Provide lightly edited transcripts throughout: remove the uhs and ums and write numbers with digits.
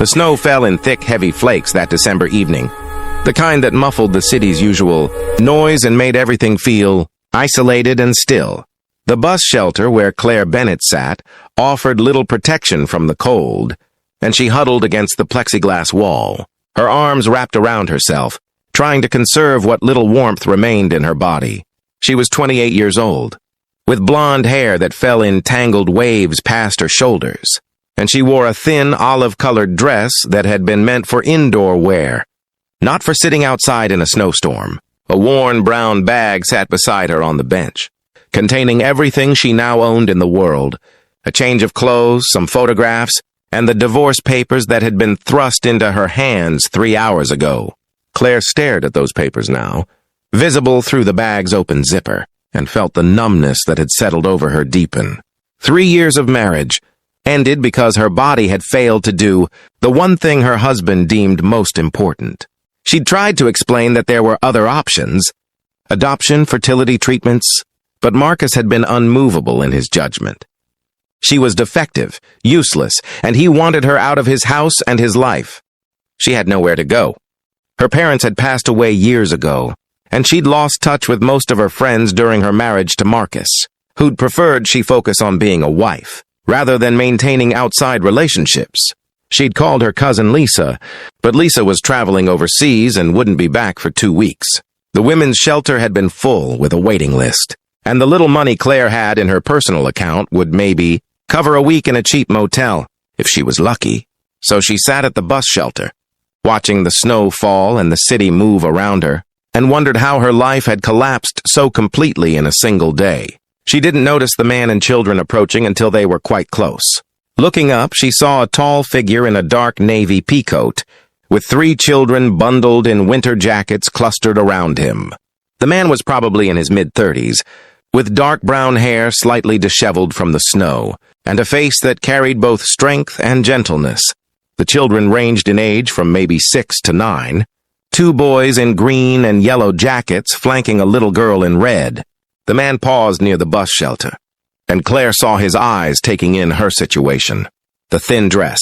The snow fell in thick, heavy flakes that December evening, the kind that muffled the city's usual noise and made everything feel isolated and still. The bus shelter where Claire Bennett sat offered little protection from the cold, and she huddled against the plexiglass wall, her arms wrapped around herself, trying to conserve what little warmth remained in her body. She was 28 years old, with blonde hair that fell in tangled waves past her shoulders, and she wore a thin olive-colored dress that had been meant for indoor wear, not for sitting outside in a snowstorm. A worn brown bag sat beside her on the bench, containing everything she now owned in the world, a change of clothes, some photographs, and the divorce papers that had been thrust into her hands 3 hours ago. Claire stared at those papers now, visible through the bag's open zipper, and felt the numbness that had settled over her deepen. 3 years of marriage ended because her body had failed to do the one thing her husband deemed most important. She'd tried to explain that there were other options, adoption, fertility treatments, but Marcus had been unmovable in his judgment. She was defective, useless, and he wanted her out of his house and his life. She had nowhere to go. Her parents had passed away years ago, and she'd lost touch with most of her friends during her marriage to Marcus, who'd preferred she focus on being a wife, rather than maintaining outside relationships. She'd called her cousin Lisa, but Lisa was traveling overseas and wouldn't be back for 2 weeks. The women's shelter had been full with a waiting list, and the little money Claire had in her personal account would maybe cover a week in a cheap motel, if she was lucky. So she sat at the bus shelter, watching the snow fall and the city move around her, and wondered how her life had collapsed so completely in a single day. She didn't notice the man and children approaching until they were quite close. Looking up, she saw a tall figure in a dark navy peacoat, with 3 children bundled in winter jackets clustered around him. The man was probably in his mid-30s, with dark brown hair slightly disheveled from the snow, and a face that carried both strength and gentleness. The children ranged in age from maybe 6 to 9, 2 boys in green and yellow jackets flanking a little girl in red. The man paused near the bus shelter, and Claire saw his eyes taking in her situation. The thin dress,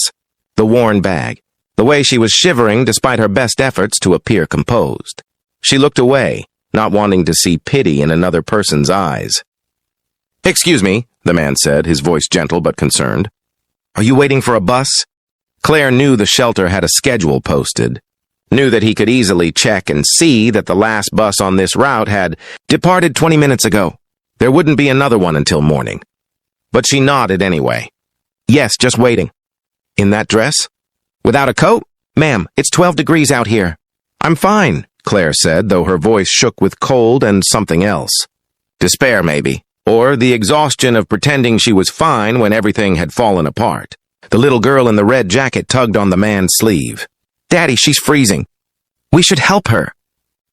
the worn bag, the way she was shivering despite her best efforts to appear composed. She looked away, not wanting to see pity in another person's eyes. "Excuse me," the man said, his voice gentle but concerned. "Are you waiting for a bus?" Claire knew the shelter had a schedule posted, knew that he could easily check and see that the last bus on this route had departed 20 minutes ago. There wouldn't be another one until morning. But she nodded anyway. "Yes, just waiting." "In that dress? Without a coat? Ma'am, it's 12 degrees out here." "I'm fine," Claire said, though her voice shook with cold and something else. Despair, maybe, or the exhaustion of pretending she was fine when everything had fallen apart. The little girl in the red jacket tugged on the man's sleeve. "Daddy, she's freezing. We should help her."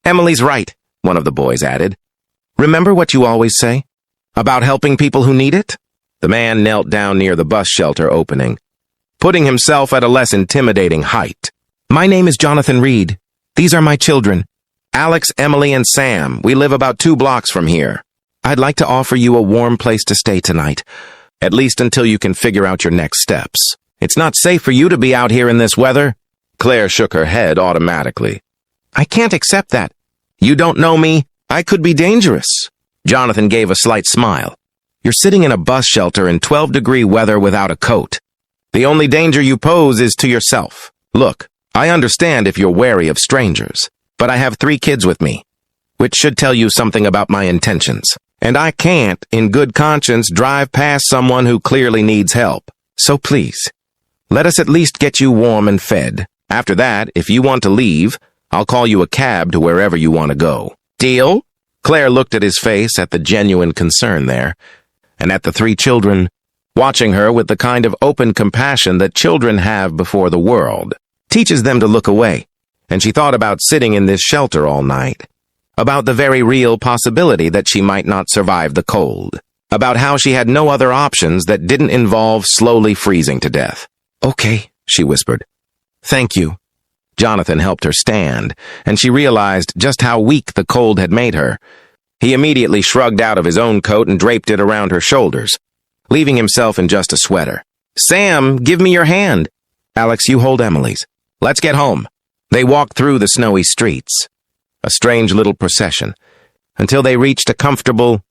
"Emily's right," one of the boys added. "Remember what you always say? About helping people who need it?" The man knelt down near the bus shelter opening, putting himself at a less intimidating height. "My name is Jonathan Reed. These are my children, Alex, Emily, and Sam. We live about 2 blocks from here. I'd like to offer you a warm place to stay tonight, at least until you can figure out your next steps. It's not safe for you to be out here in this weather." Claire shook her head automatically. "I can't accept that. You don't know me. I could be dangerous." Jonathan gave a slight smile. "You're sitting in a bus shelter in 12-degree weather without a coat. The only danger you pose is to yourself. Look, I understand if you're wary of strangers, but I have 3 kids with me, which should tell you something about my intentions. And I can't, in good conscience, drive past someone who clearly needs help. So please, let us at least get you warm and fed. After that, if you want to leave, I'll call you a cab to wherever you want to go. Deal?" Claire looked at his face, at the genuine concern there, and at the 3 children, watching her with the kind of open compassion that children have before the world. Teaches them to look away, and she thought about sitting in this shelter all night, about the very real possibility that she might not survive the cold, about how she had no other options that didn't involve slowly freezing to death. "Okay," she whispered. "Thank you." Jonathan helped her stand, and she realized just how weak the cold had made her. He immediately shrugged out of his own coat and draped it around her shoulders, leaving himself in just a sweater. "Sam, give me your hand." Alex, you hold Emily's. Let's get home. They walked through the snowy streets, a strange little procession, until they reached a comfortable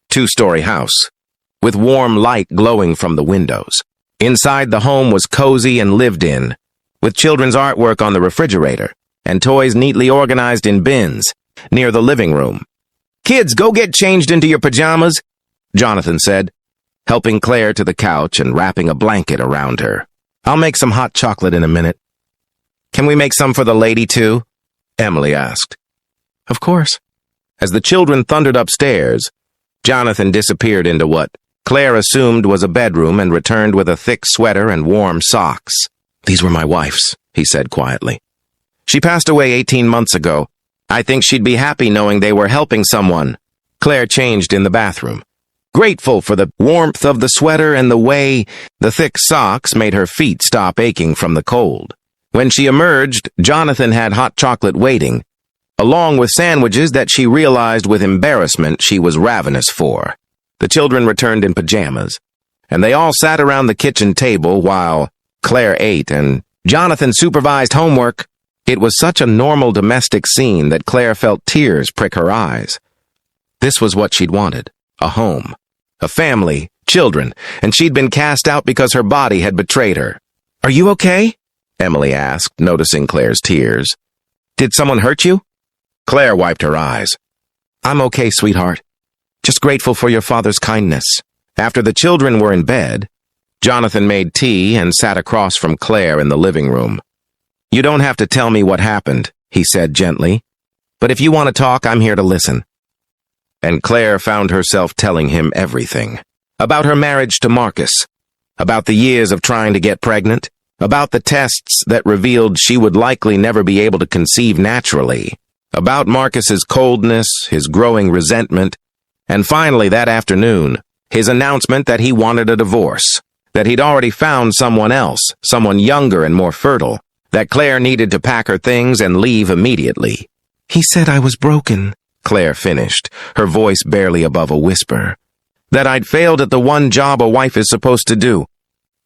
two-story house, with warm light glowing from the windows. Inside, the home was cozy and lived in, with children's artwork on the refrigerator and toys neatly organized in bins near the living room. "Kids, go get changed into your pajamas," Jonathan said, helping Claire to the couch and wrapping a blanket around her. "I'll make some hot chocolate in a minute." "Can we make some for the lady, too?" Emily asked. "Of course." As the children thundered upstairs, Jonathan disappeared into what Claire assumed was a bedroom and returned with a thick sweater and warm socks. "These were my wife's," he said quietly. "She passed away 18 months ago. I think she'd be happy knowing they were helping someone." Claire changed in the bathroom, grateful for the warmth of the sweater and the way the thick socks made her feet stop aching from the cold. When she emerged, Jonathan had hot chocolate waiting, along with sandwiches that she realized with embarrassment she was ravenous for. The children returned in pajamas, and they all sat around the kitchen table while Claire ate and Jonathan supervised homework. It was such a normal domestic scene that Claire felt tears prick her eyes. This was what she'd wanted, a home, a family, children, and she'd been cast out because her body had betrayed her. "Are you okay?" Emily asked, noticing Claire's tears. "Did someone hurt you?" Claire wiped her eyes. "I'm okay, sweetheart. Just grateful for your father's kindness." After the children were in bed, Jonathan made tea and sat across from Claire in the living room. "You don't have to tell me what happened," he said gently, "but if you want to talk, I'm here to listen." And Claire found herself telling him everything. About her marriage to Marcus, about the years of trying to get pregnant, about the tests that revealed she would likely never be able to conceive naturally, about Marcus's coldness, his growing resentment, and finally that afternoon, his announcement that he wanted a divorce, that he'd already found someone else, someone younger and more fertile, that Claire needed to pack her things and leave immediately. "He said I was broken," Claire finished, her voice barely above a whisper. "That I'd failed at the one job a wife is supposed to do.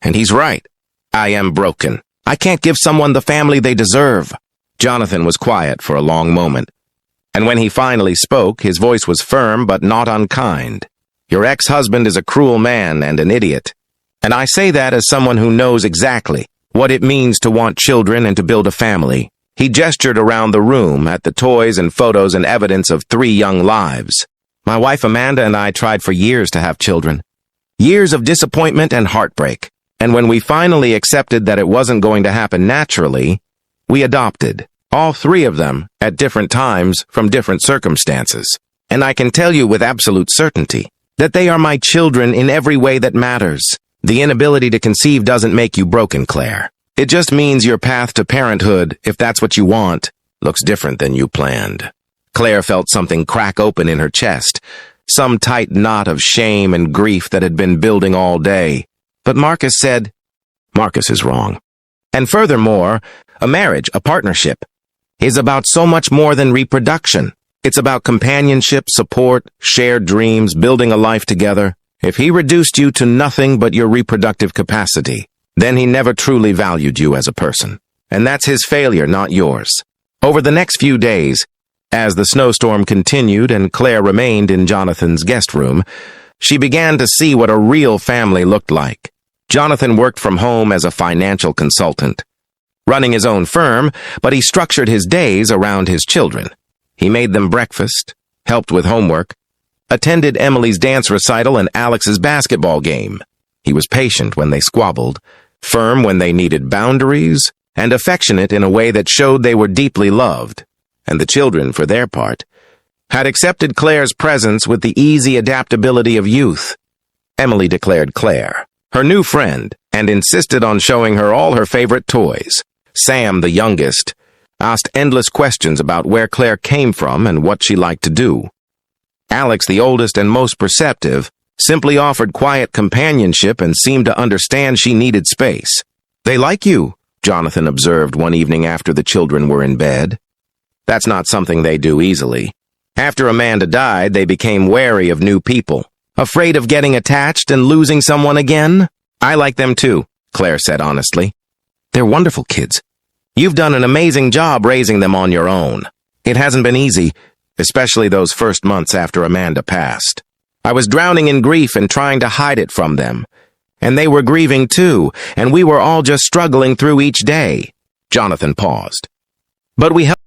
And he's right. I am broken. I can't give someone the family they deserve." Jonathan was quiet for a long moment, and when he finally spoke, his voice was firm but not unkind. "Your ex-husband is a cruel man and an idiot, and I say that as someone who knows exactly what it means to want children and to build a family." He gestured around the room at the toys and photos and evidence of 3 young lives. "My wife Amanda and I tried for years to have children. Years of disappointment and heartbreak. And when we finally accepted that it wasn't going to happen naturally, we adopted, all 3 of them, at different times from different circumstances. And I can tell you with absolute certainty that they are my children in every way that matters. The inability to conceive doesn't make you broken, Claire. It just means your path to parenthood, if that's what you want, looks different than you planned." Claire felt something crack open in her chest, some tight knot of shame and grief that had been building all day. But Marcus said, "Marcus is wrong. And furthermore, a marriage, a partnership, is about so much more than reproduction. It's about companionship, support, shared dreams, building a life together. If he reduced you to nothing but your reproductive capacity, then he never truly valued you as a person. And that's his failure, not yours." Over the next few days, as the snowstorm continued and Claire remained in Jonathan's guest room, she began to see what a real family looked like. Jonathan worked from home as a financial consultant, running his own firm, but he structured his days around his children. He made them breakfast, helped with homework, attended Emily's dance recital and Alex's basketball game. He was patient when they squabbled, firm when they needed boundaries, and affectionate in a way that showed they were deeply loved. And the children, for their part, had accepted Claire's presence with the easy adaptability of youth. Emily declared Claire her new friend and insisted on showing her all her favorite toys. Sam, the youngest, asked endless questions about where Claire came from and what she liked to do. Alex, the oldest and most perceptive, simply offered quiet companionship and seemed to understand she needed space. "They like you," Jonathan observed one evening after the children were in bed. That's not something they do easily. After Amanda died, they became wary of new people, afraid of getting attached and losing someone again. "I like them too," Claire said honestly. They're wonderful kids. You've done an amazing job raising them on your own. It hasn't been easy, especially those first months after Amanda passed. I was drowning in grief and trying to hide it from them. And they were grieving too, and we were all just struggling through each day. Jonathan paused. But we helped